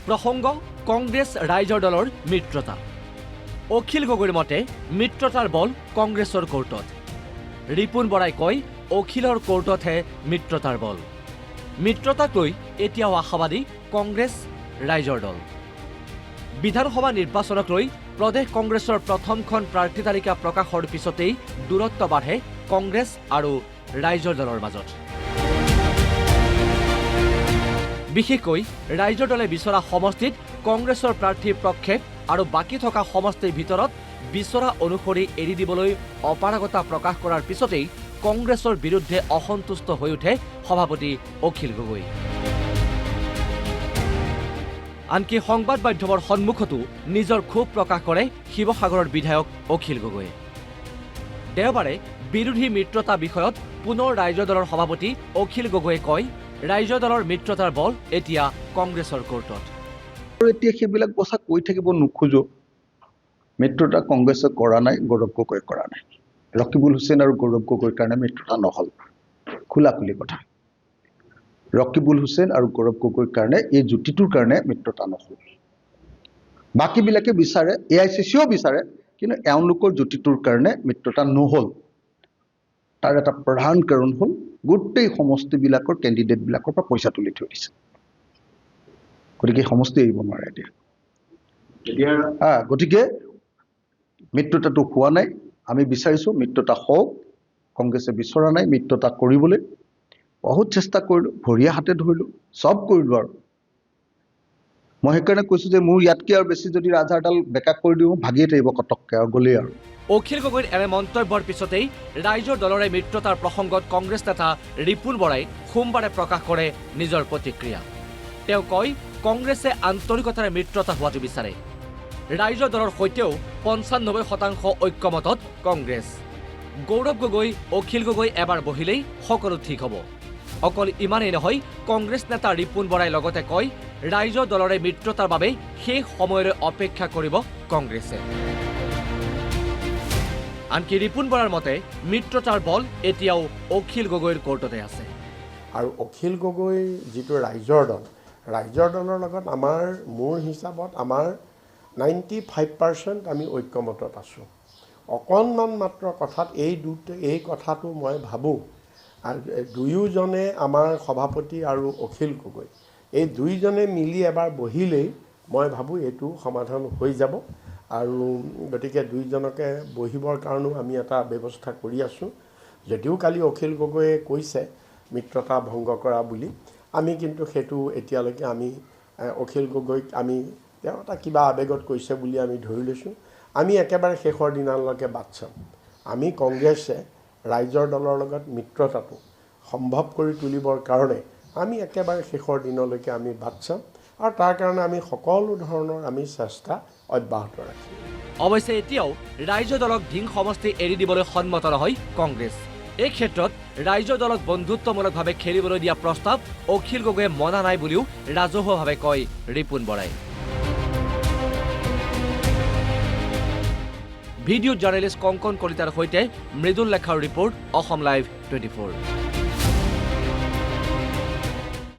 প্ৰসংগ কংগ্ৰেছ ৰাইজৰ দলৰ মিত্ৰতা। অখিল গগৈৰ মতে মিত্ৰতাৰ বল কংগ্ৰেছৰ কোৰ্টত। ৰিপুণ বৰাই কয় অখিলৰ কোৰ্টতহে মিত্ৰতাৰ বল। মিত্ৰতাক লৈ এতিয়াও আশাবাদী কংগ্ৰেছ ৰাইজৰ দল। বিধানসভা নিৰ্বাচনক লৈ প্ৰদেশ কংগ্ৰেছৰ প্ৰথমখন প্ৰাৰ্থী তালিকা প্ৰকাশৰ পিছতেই দূৰত্ব বাঢ়ে কংগ্ৰেছ আৰু ৰাইজৰ দলৰ মাজত। বিশেষকৈ ৰাইজৰ দলে বিচৰা সমষ্টিত কংগ্ৰেছৰ প্ৰাৰ্থীৰ প্ৰক্ষেপ আৰু বাকী থকা সমষ্টিৰ ভিতৰত বিচৰা অনুসৰি এৰি দিবলৈ অপাৰগতা প্ৰকাশ কৰাৰ পিছতেই কংগ্ৰেছৰ বিৰুদ্ধে অসন্তুষ্ট হৈ উঠে সভাপতি অখিল গগৈ। আনকি সংবাদ মাধ্যমৰ সন্মুখতো নিজৰ ক্ষোভ প্ৰকাশ কৰে শিৱসাগৰৰ বিধায়ক অখিল গগৈয়ে। দেওবাৰে বিৰোধী মিত্ৰতা বিষয়ত পুনৰ ৰাইজৰ দলৰ সভাপতি অখিল গগৈয়ে কয় ৰাইজৰ দলৰ মিত্ৰতাৰ বল এতিয়া কংগ্ৰেছৰ কোৰ্টত। এতিয়া সেইবিলাক কথা কৈ থাকিব নোখোজো। মিত্ৰতা কংগ্ৰেছে কৰা নাই, গৌৰৱ গগৈ কৰা নাই। ৰকিবুল হুছেইন আৰু গৌৰৱ গগৈৰ কাৰণে মিত্ৰতা নহল, খোলাখুলি কথা। ৰকিবুল হুছেইন আৰু গৌৰৱ গগৈৰ কাৰণে এই যুটিটোৰ কাৰণে মিত্ৰতা নহল। বাকীবিলাকে বিচাৰে, AICCও বিচাৰে, কিন্তু এওঁলোকৰ যুটিটোৰ কাৰণে মিত্ৰতা নহল। তাৰ এটা প্ৰধান কাৰণ হ'ল গোটেই সমষ্টিবিলাকৰ কেণ্ডিডেটবিলাকৰ পৰা পইচা তুলি থৈ দিছে। গতিকে সমষ্টি এৰিব নোৱাৰে এতিয়া। গতিকে মিত্ৰতাটো হোৱা নাই। আমি বিচাৰিছোঁ মিত্ৰতা হওক। কংগ্ৰেছে বিচৰা নাই মিত্ৰতা কৰিবলৈ। বহুত চেষ্টা কৰিলোঁ, ভৰিয়া হাতে ধৰিলোঁ, চব কৰিলোঁ আৰু। মই সেইকাৰণে কৈছোঁ যে মোৰ ইয়াতকৈ আৰু বেছি যদি ৰাজহাড়ডাল বেকা কৰি দিওঁ ভাগিয়ে থাকিব কটককৈ আৰু গ'লেই আৰু। অখিল গগৈৰ এনে মন্তব্যৰ পিছতেই ৰাইজৰ দলৰে মিত্ৰতাৰ প্ৰসংগত কংগ্ৰেছ নেতা ৰিপুণ বৰাই সোমবাৰে প্ৰকাশ কৰে নিজৰ প্ৰতিক্ৰিয়া। তেওঁ কয় কংগ্ৰেছে আন্তৰিকতাৰে মিত্ৰতা হোৱাটো বিচাৰে। ৰাইজৰ দলৰ সৈতেও ৯৫% ঐক্যমতত কংগ্ৰেছ। গৌৰৱ গগৈ অখিল গগৈ এবাৰ বহিলেই সকলো ঠিক হ'ব। অকল ইমানেই নহয়, কংগ্ৰেছ নেতা ৰিপুণ বৰাই লগতে কয় ৰাইজৰ দলৰে মিত্ৰতাৰ বাবে শেষ সময়লৈ অপেক্ষা কৰিব কংগ্ৰেছে। আনকি ৰিপুণ বৰাৰ মতে মিত্ৰতাৰ বল এতিয়াও অখিল গগৈৰ কোৰ্টতে আছে। আৰু অখিল গগৈ যিটো ৰাইজৰ দলৰ লগত আমাৰ মোৰ হিচাপত আমাৰ 95% আমি ঐক্যমতত আছোঁ। অকণমান মাত্ৰ কথাত এই কথাটো মই ভাবোঁ আৰু দুয়োজনে আমাৰ সভাপতি আৰু অখিল গগৈ এই দুইজনে মিলি এবাৰ বহিলেই মই ভাবোঁ এইটো সমাধান হৈ যাব। আৰু গতিকে দুইজনকে বহিবৰ কাৰণেও আমি এটা ব্যৱস্থা কৰি আছোঁ। যদিও কালি অখিল গগৈয়ে কৈছে মিত্ৰতা ভংগ কৰা বুলি, আমি কিন্তু সেইটো এতিয়ালৈকে আমি অখিল গগৈক আমি তেওঁ এটা কিবা আৱেগত কৈছে বুলি আমি ধৰি লৈছোঁ। আমি একেবাৰে শেষৰ দিনালৈকে বাট চাম। আমি কংগ্ৰেছে ৰাইজৰ দলৰ লগত মিত্ৰতাটো সম্ভৱ কৰি তুলিবৰ কাৰণে আমি একেবাৰে শেষৰ দিনলৈকে আমি বাট চাম আৰু তাৰ কাৰণে আমি সকলো ধৰণৰ আমি চেষ্টা অব্যাহত ৰাখিম। অৱশ্যে এতিয়াও ৰাইজৰ দলক ধিং সমষ্টি এৰি দিবলৈ সন্মত নহয় কংগ্ৰেছ। এই ক্ষেত্ৰত ৰাইজৰ দলক বন্ধুত্বমূলকভাৱে খেলিবলৈ দিয়া প্ৰস্তাৱ অখিল গগৈয়ে মনা নাই বুলিও ৰাজহুৱাভাৱে কয় ৰিপুণ বৰাই। ভিডিঅ' জাৰ্নেলিষ্ট কংকন কলিতাৰ সৈতে মৃদুল লেখাৰ ৰিপৰ্ট, অসম লাইভ 24।